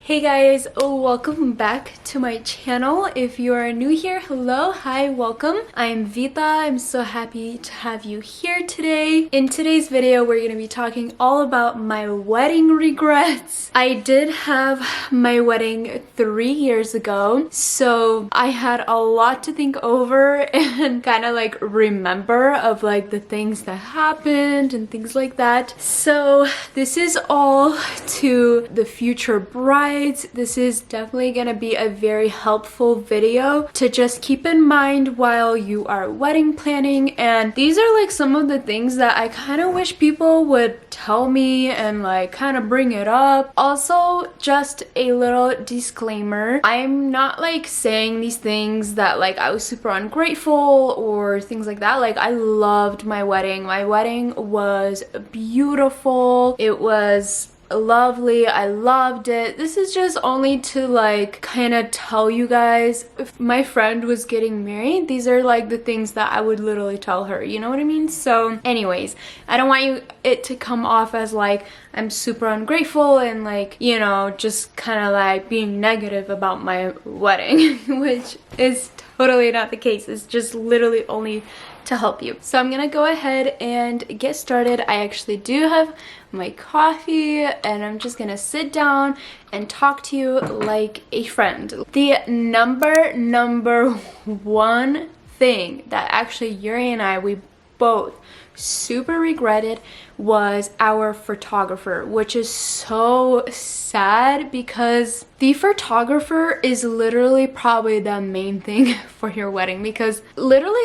Hey guys, welcome back to my channel. If you are new here, hello, hi, welcome. I'm Vita. I'm so happy to have you here today. In today's video, we're going to be talking all about my wedding regrets. I did have my wedding 3 years ago, so I had a lot to think over and kind of like remember of like the things that happened and things like that. So this is all to the future bride. This is definitely gonna be a very helpful video to just keep in mind while you are wedding planning, and these are like some of the things that I kind of wish people would tell me and like kind of bring it up. Also, just a little disclaimer, I'm not like saying these things that like I was super ungrateful or things like that. Like, I loved my wedding. My wedding was beautiful. It was lovely. I loved it. This is just only to like kind of tell you guys, if my friend was getting married, these are like the things that I would literally tell her, you know what I mean? So anyways, I don't want it to come off as like I'm super ungrateful and like, you know, just kind of like being negative about my wedding, which is totally not the case. It's just literally only to help you. So I'm gonna go ahead and get started. I actually do have my coffee and I'm just gonna sit down and talk to you like a friend. The number one thing that actually Yuri and we both super regretted was our photographer, which is so sad because the photographer is literally probably the main thing for your wedding, because literally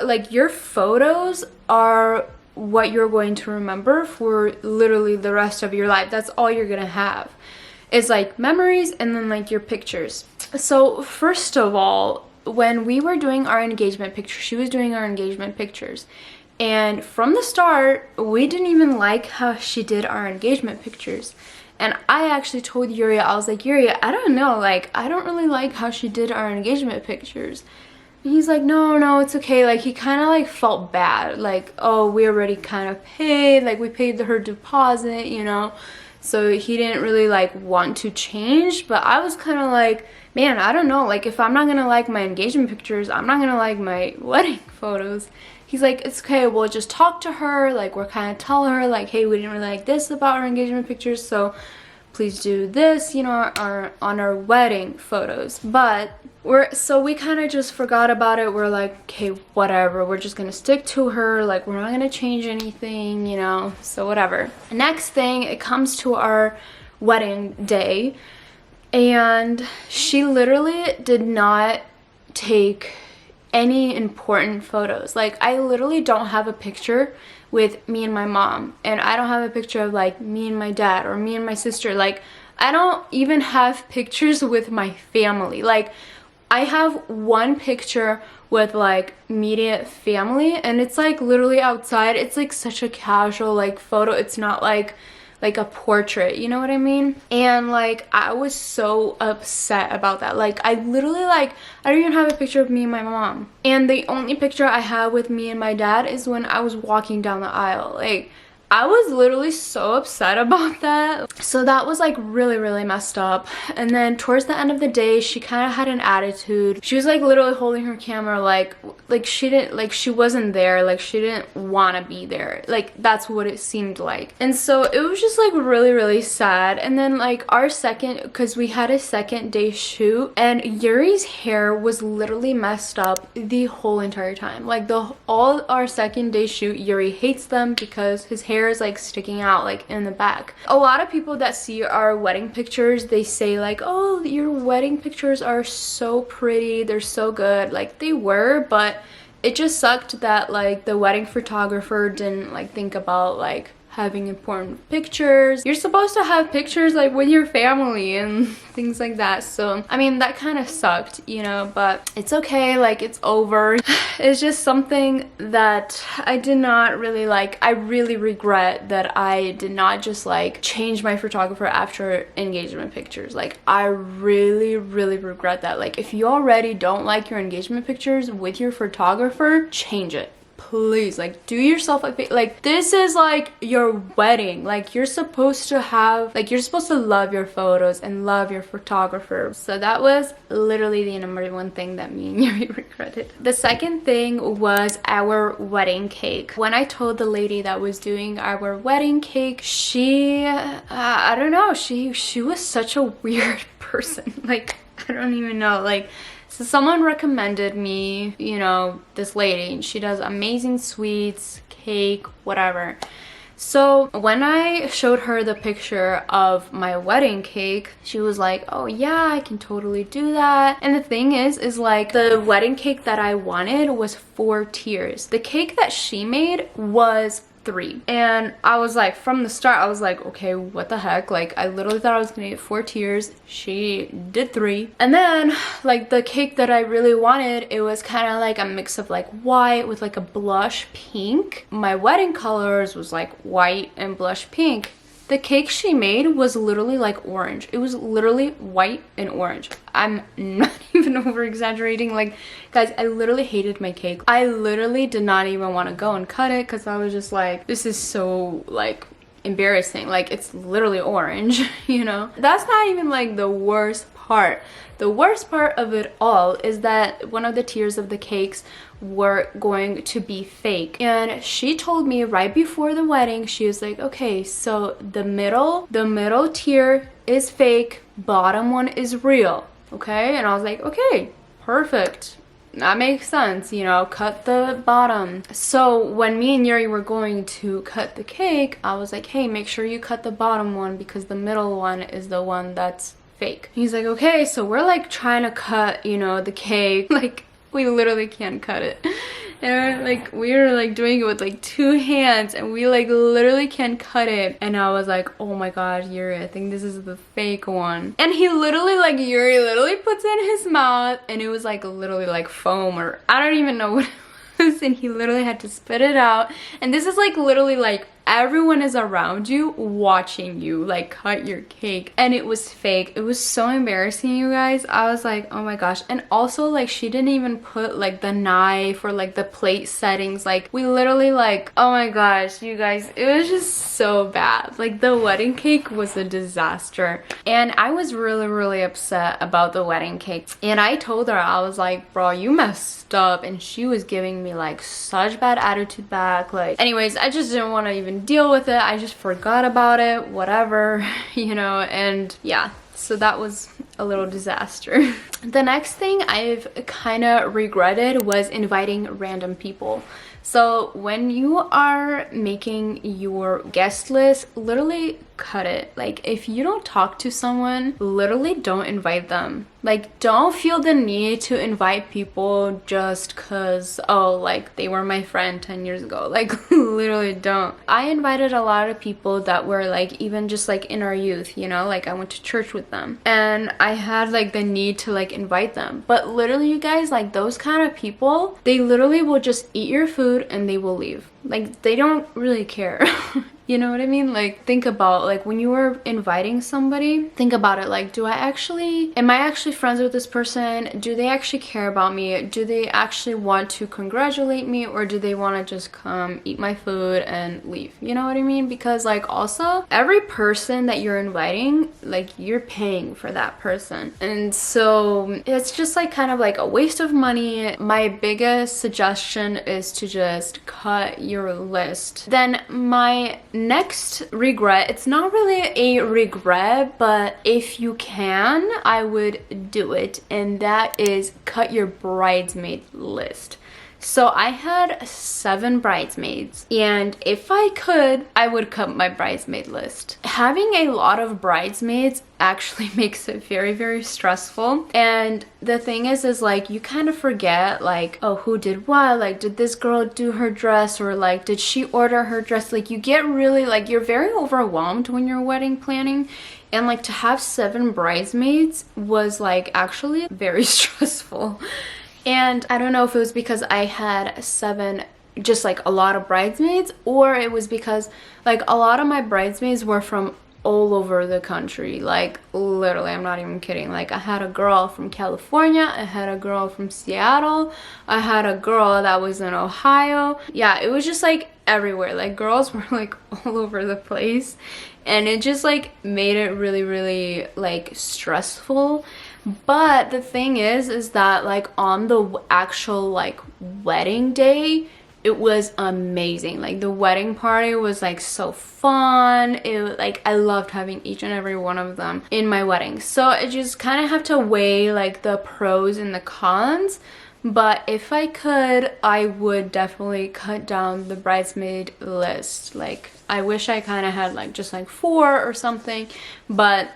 like your photos are what you're going to remember for literally the rest of your life. That's all you're gonna have. It's like memories and then like your pictures. So first of all, when we were doing our engagement pictures, she was doing our engagement pictures, and from the start we didn't even like how she did our engagement pictures. And I actually told Yuri, I was like, Yuri, I don't know, like I don't really like how she did our engagement pictures. And he's like, no, it's okay. Like, he kind of like felt bad, like, oh, we already kind of paid, like we paid her deposit, you know, so he didn't really like want to change. But I was kind of like, man, I don't know, like if I'm not gonna like my engagement pictures, I'm not gonna like my wedding photos. He's like, it's okay, we'll just talk to her, like we're kind of tell her like, hey, we didn't really like this about our engagement pictures, so please do this, you know, on our wedding photos. But we kind of just forgot about it. We're like, okay, whatever, we're just gonna stick to her, like we're not gonna change anything, you know, so whatever. Next thing, it comes to our wedding day, and she literally did not take any important photos. Like, I literally don't have a picture with me and my mom, and I don't have a picture of like me and my dad or me and my sister. Like, I don't even have pictures with my family. Like, I have one picture with like immediate family, and it's like literally outside. It's like such a casual like photo. It's not like a portrait, you know what I mean? And like I was so upset about that. Like, I literally like I don't even have a picture of me and my mom, and the only picture I have with me and my dad is when I was walking down the aisle. Like, I was literally so upset about that. So that was like really messed up. And then towards the end of the day, she kind of had an attitude. She was like literally holding her camera like she wasn't there, like she didn't want to be there. Like, that's what it seemed like. And so it was just like really sad. And then like because we had a second day shoot, and Yuri's hair was literally messed up the whole entire time. Like, all our second day shoot, Yuri hates them because his hair is like sticking out like in the back. A lot of people that see our wedding pictures, they say like, oh, your wedding pictures are so pretty, they're so good. Like, they were, but it just sucked that like the wedding photographer didn't like think about like having important pictures. You're supposed to have pictures like with your family and things like that. So I mean, that kind of sucked, you know, but it's okay, like it's over. It's just something that I did not really like. I really regret that I did not just like change my photographer after engagement pictures. Like, I really regret that. Like, if you already don't like your engagement pictures with your photographer, change it. please, like, do yourself a favor. Like, this is like your wedding. Like, you're supposed to have, like, you're supposed to love your photos and love your photographer. So that was literally the number one thing that me and Yuri regretted. The second thing was our wedding cake. When I told the lady that was doing our wedding cake, she I don't know, she was such a weird person. Like, I don't even know, like, so someone recommended me, you know, this lady, and she does amazing sweets, cake, whatever. So when I showed her the picture of my wedding cake, she was like, oh yeah, I can totally do that. And the thing is like, the wedding cake that I wanted was 4 tiers. The cake that she made was 3. And I was like, from the start, I was like, okay, what the heck? Like, I literally thought I was gonna get 4 tiers. She did 3. And then, like, the cake that I really wanted, it was kind of like a mix of like white with like a blush pink. My wedding colors was like white and blush pink. The cake she made was literally like orange. It was literally white and orange. I'm not even over exaggerating. Like, guys, I literally hated my cake. I literally did not even want to go and cut it because I was just like, this is so like embarrassing. Like, it's literally orange, you know? That's not even like the worst part. The worst part of it all is that one of the tiers of the cakes were going to be fake. And she told me right before the wedding, she was like, okay, so the middle tier is fake, bottom one is real, okay? And I was like, okay, perfect. That makes sense, you know, cut the bottom. So when me and Yuri were going to cut the cake, I was like, hey, make sure you cut the bottom one because the middle one is the one that's fake. He's like, okay. So we're like trying to cut, you know, the cake. Like, we literally can't cut it. And we're like doing it with like 2 hands and we like literally can't cut it. And I was like, oh my god, Yuri, I think this is the fake one. And he literally, like, Yuri literally puts it in his mouth and it was like literally like foam, or I don't even know what it was, and he literally had to spit it out. And this is like literally like everyone is around you watching you like cut your cake, and it was fake. It was so embarrassing, you guys. I was like, oh my gosh. And also, like, she didn't even put like the knife or like the plate settings. Like, we literally, like, oh my gosh, you guys, it was just so bad. Like, the wedding cake was a disaster, and I was really upset about the wedding cake. And I told her, I was like, bro, you messed up. And she was giving me like such bad attitude back. Like, anyways, I just didn't want to even deal with it. I just forgot about it, whatever, you know. And yeah, so that was a little disaster. The next thing I've kind of regretted was inviting random people. So when you are making your guest list, literally cut it. Like, if you don't talk to someone, literally don't invite them. Like, don't feel the need to invite people just cause, oh, like, they were my friend 10 years ago. Like, literally don't. I invited a lot of people that were like even just like in our youth, you know, like I went to church with them and I had like the need to like invite them. But literally, you guys, like, those kind of people, they literally will just eat your food and they will leave. Like, they don't really care. You know what I mean? Like, think about, like, when you were inviting somebody, think about it. Like, am I actually friends with this person? Do they actually care about me? Do they actually want to congratulate me? Or do they want to just come eat my food and leave? You know what I mean? Because, like, also, every person that you're inviting, like, you're paying for that person. And so it's just like kind of like a waste of money. My biggest suggestion is to just cut your list. Then my next regret, it's not really a regret, but if you can, I would do it, and that is cut your bridesmaid list. So I had 7 bridesmaids, and if I could, I would cut my bridesmaid list. Having a lot of bridesmaids actually makes it very stressful. And the thing is like, you kind of forget, like, oh, who did what? Like, did this girl do her dress? Or like, did she order her dress? Like, you get really, like, you're very overwhelmed when you're wedding planning. And like, to have 7 bridesmaids was like actually very stressful. And I don't know if it was because I had 7, just like a lot of bridesmaids, or it was because like a lot of my bridesmaids were from all over the country, like literally, I'm not even kidding. Like I had a girl from California, I had a girl from Seattle, I had a girl that was in Ohio. Yeah, it was just like everywhere. Like girls were like all over the place, and it just like made it really like stressful. But the thing is that like on the actual like wedding day, it was amazing. Like the wedding party was like so fun. It like I loved having each and every one of them in my wedding. So I just kind of have to weigh like the pros and the cons. But if I could, I would definitely cut down the bridesmaid list. Like I wish I kind of had like just like 4 or something, but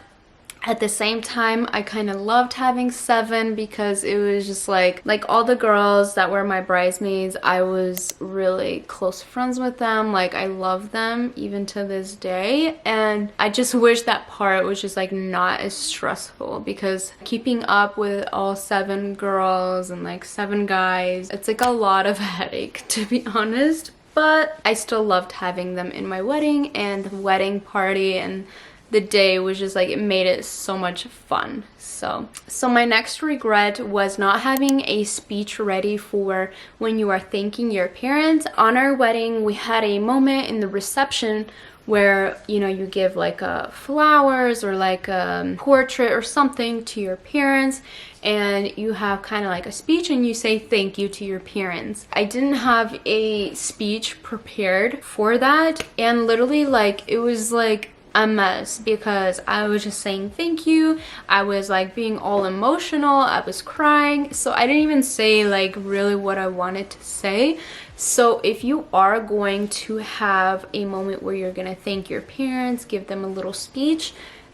at the same time, I kind of loved having 7 because it was just like all the girls that were my bridesmaids, I was really close friends with them. Like I love them even to this day, and I just wish that part was just like not as stressful, because keeping up with all 7 girls and like 7 guys, it's like a lot of headache, to be honest. But I still loved having them in my wedding, and the wedding party and the day was just like, it made it so much fun. So my next regret was not having a speech ready for when you are thanking your parents. On our wedding, we had a moment in the reception where, you know, you give like flowers or like a portrait or something to your parents, and you have kind of like a speech and you say thank you to your parents. I didn't have a speech prepared for that, and literally like it was like a mess, because I was just saying thank you. I was like being all emotional, I was crying, so I didn't even say like really what I wanted to say. So if you are going to have a moment where you're gonna thank your parents, give them a little speech,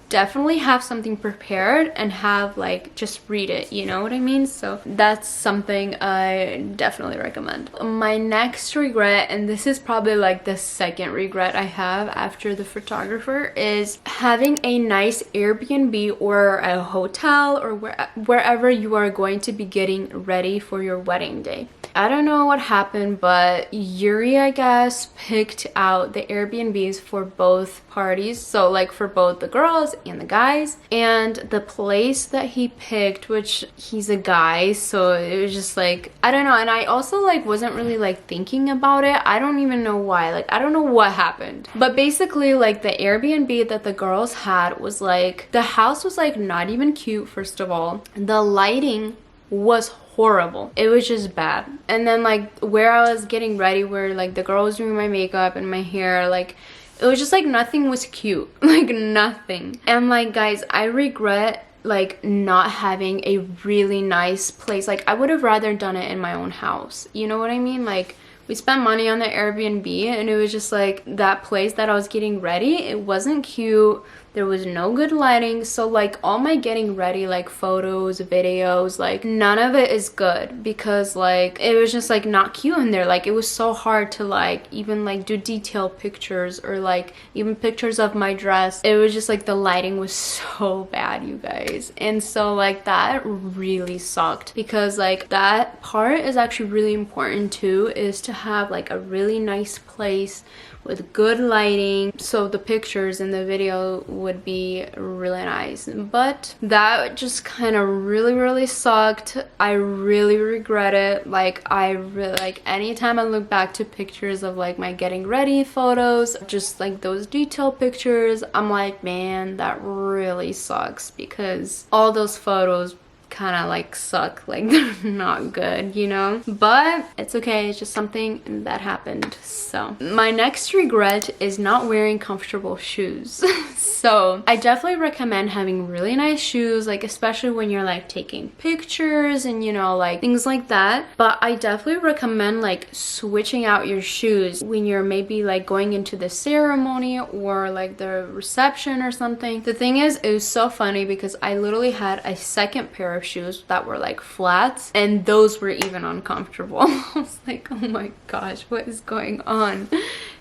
definitely have something prepared and have like just read it, you know what I mean? So that's something I definitely recommend. My next regret, and this is probably like the second regret I have after the photographer, is having a nice Airbnb or a hotel or wherever you are going to be getting ready for your wedding day. I don't know what happened, but Yuri, I guess, picked out the Airbnbs for both parties. So like for both the girls and the guys. And the place that he picked, which he's a guy, so it was just like, I don't know. And I also like wasn't really like thinking about it. I don't even know why. Like I don't know what happened. But basically like the Airbnb that the girls had was like, the house was like not even cute, first of all. The lighting was horrible. It was just bad. And then like where I was getting ready, where like the girl was doing my makeup and my hair, like it was just like nothing was cute. Like nothing. And like guys, I regret like not having a really nice place. Like I would have rather done it in my own house, you know what I mean? Like we spent money on the Airbnb, and it was just like that place that I was getting ready, it wasn't cute. There was no good lighting, so like all my getting ready, like photos, videos, like none of it is good, because like it was just like not cute in there. Like it was so hard to like even like do detailed pictures, or like even pictures of my dress. It was just like the lighting was so bad, you guys. And so like that really sucked, because like that part is actually really important too, is to have like a really nice place with good lighting, so the pictures in the video would be really nice. But that just kind of really sucked. I really regret it. Like I really, like anytime I look back to pictures of like my getting ready photos, just like those detailed pictures, I'm like, man, that really sucks, because all those photos kind of like suck, like they're not good, you know? But it's okay, it's just something that happened. So my next regret is not wearing comfortable shoes. So I definitely recommend having really nice shoes, like especially when you're like taking pictures and, you know, like things like that. But I definitely recommend like switching out your shoes when you're maybe like going into the ceremony or like the reception or something. The thing is, it was so funny because I literally had a second pair of shoes that were like flats, and those were even uncomfortable. I was like, oh my gosh, what is going on?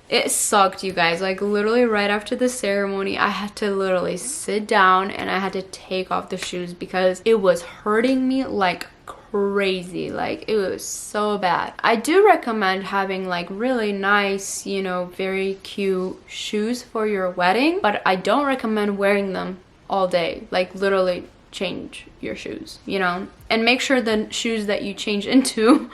It sucked, you guys. Like literally right after the ceremony, I had to literally sit down and I had to take off the shoes because it was hurting me like crazy. Like it was so bad. I do recommend having like really nice, you know, very cute shoes for your wedding, but I don't recommend wearing them all day. Like literally change your shoes, you know, and make sure the shoes that you change into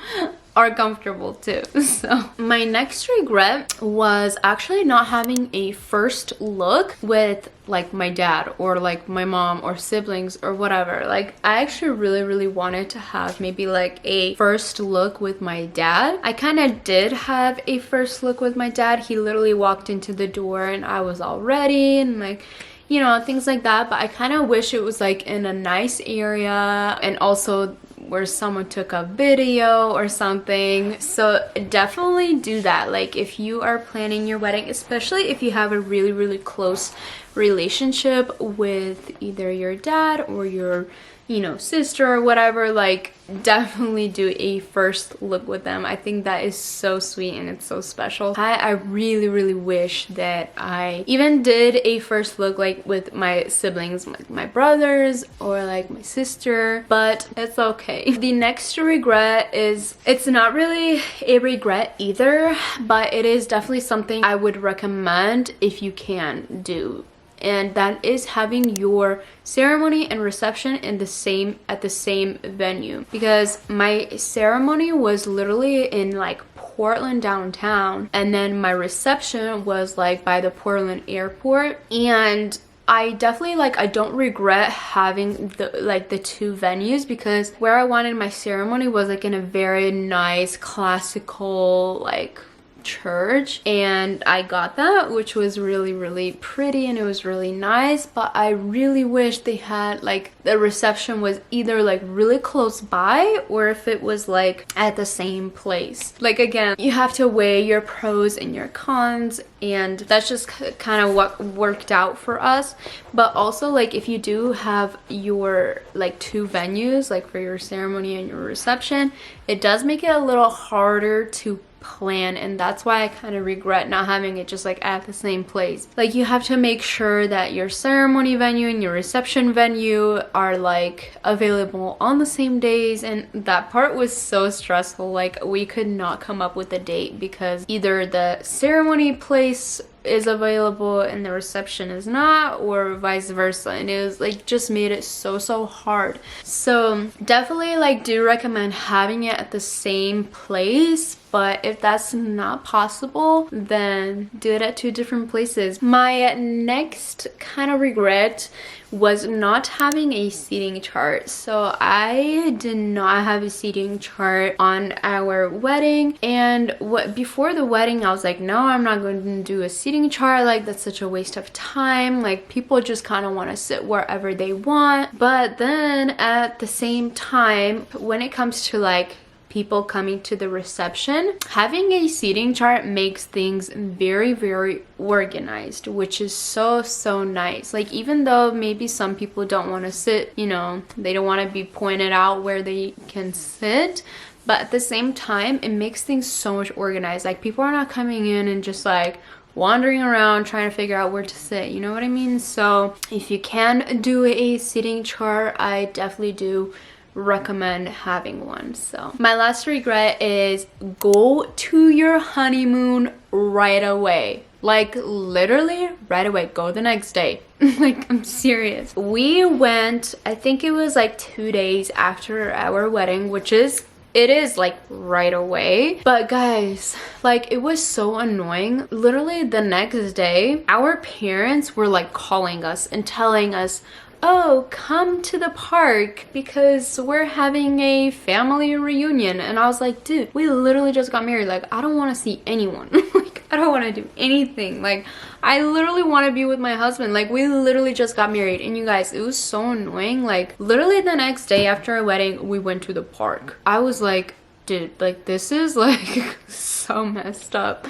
are comfortable too. So my next regret was actually not having a first look with like my dad or like my mom or siblings or whatever. Like I actually really wanted to have maybe like a first look with my dad. I kind of did have a first look with my dad. He literally walked into the door and I was all ready and like, you know, things like that. But I kind of wish it was like in a nice area and also where someone took a video or something. So definitely do that. Like if you are planning your wedding, especially if you have a really close relationship with either your dad or your, you know, sister or whatever, like definitely do a first look with them. I think that is so sweet and it's so special. I really wish that I even did a first look like with my siblings, like my brothers or like my sister, but it's okay. The next regret is, it's not really a regret either, but it is definitely something I would recommend if you can do. And that is having your ceremony and reception at the same venue, because my ceremony was literally in like Portland downtown, and then my reception was like by the Portland airport. And I definitely like, I don't regret having the two venues, because where I wanted my ceremony was like in a very nice classical like church, and I got that, which was really pretty and it was really nice. But I really wish they had like the reception was either like really close by or if it was like at the same place. Like again, you have to weigh your pros and your cons, and that's just kind of what worked out for us. But also like if you do have your like two venues, like for your ceremony and your reception, it does make it a little harder to plan, and that's why I kind of regret not having it just like at the same place. Like you have to make sure that your ceremony venue and your reception venue are like available on the same days, and that part was so stressful. Like we could not come up with a date because either the ceremony place is available and the reception is not, or vice versa, and it was like just made it so hard. So definitely like do recommend having it at the same place, but if that's not possible, then do it at two different places. My next kind of regret was not having a seating chart. So I did not have a seating chart on our wedding, and before the wedding I was like, no, I'm not going to do a seating chart. Like that's such a waste of time. Like people just kind of want to sit wherever they want. But then at the same time, when it comes to like people coming to the reception, having a seating chart makes things very organized, which is so nice. Like even though maybe some people don't want to sit, you know, they don't want to be pointed out where they can sit, but at the same time it makes things so much organized. Like people are not coming in and just like wandering around trying to figure out where to sit, you know what I mean? So if you can do a seating chart, I definitely do recommend having one. So my last regret is go to your honeymoon right away. Like literally right away, go the next day. Like I'm serious. We went, I think it was like 2 days after our wedding, which is, it is like right away. But guys, like it was so annoying. Literally the next day our parents were like calling us and telling us, oh, come to the park because we're having a family reunion. And I was like, dude, we literally just got married. Like I don't want to see anyone. Like I don't want to do anything. Like I literally want to be with my husband. Like we literally just got married. And you guys, it was so annoying. Like literally the next day after our wedding, we went to the park. I was like, dude, like this is like so messed up.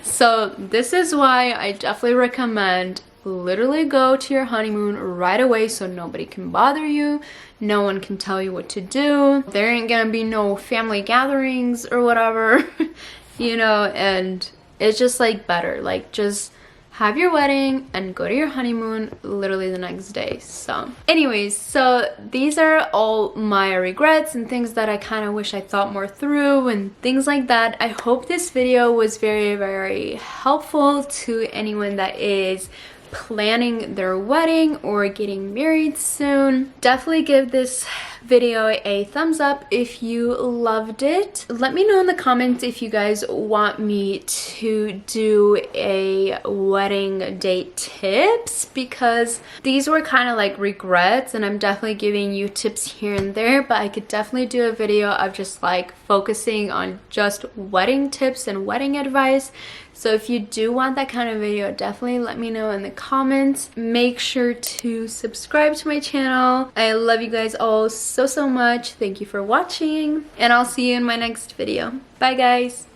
So this is why I definitely recommend literally go to your honeymoon right away, so nobody can bother you, no one can tell you what to do, there ain't gonna be no family gatherings or whatever. You know, and it's just like better. Like just have your wedding and go to your honeymoon literally the next day. So anyways, so these are all my regrets and things that I kind of wish I thought more through and things like that. I hope this video was very, very helpful to anyone that is planning their wedding or getting married soon. Definitely give this video a thumbs up if you loved it. Let me know in the comments if you guys want me to do a wedding date tips, because these were kind of like regrets and I'm definitely giving you tips here and there, but I could definitely do a video of just like focusing on just wedding tips and wedding advice. So if you do want that kind of video, definitely let me know in the comments. Make sure to subscribe to my channel. I love you guys all so much. Thank you for watching, and I'll see you in my next video. Bye guys.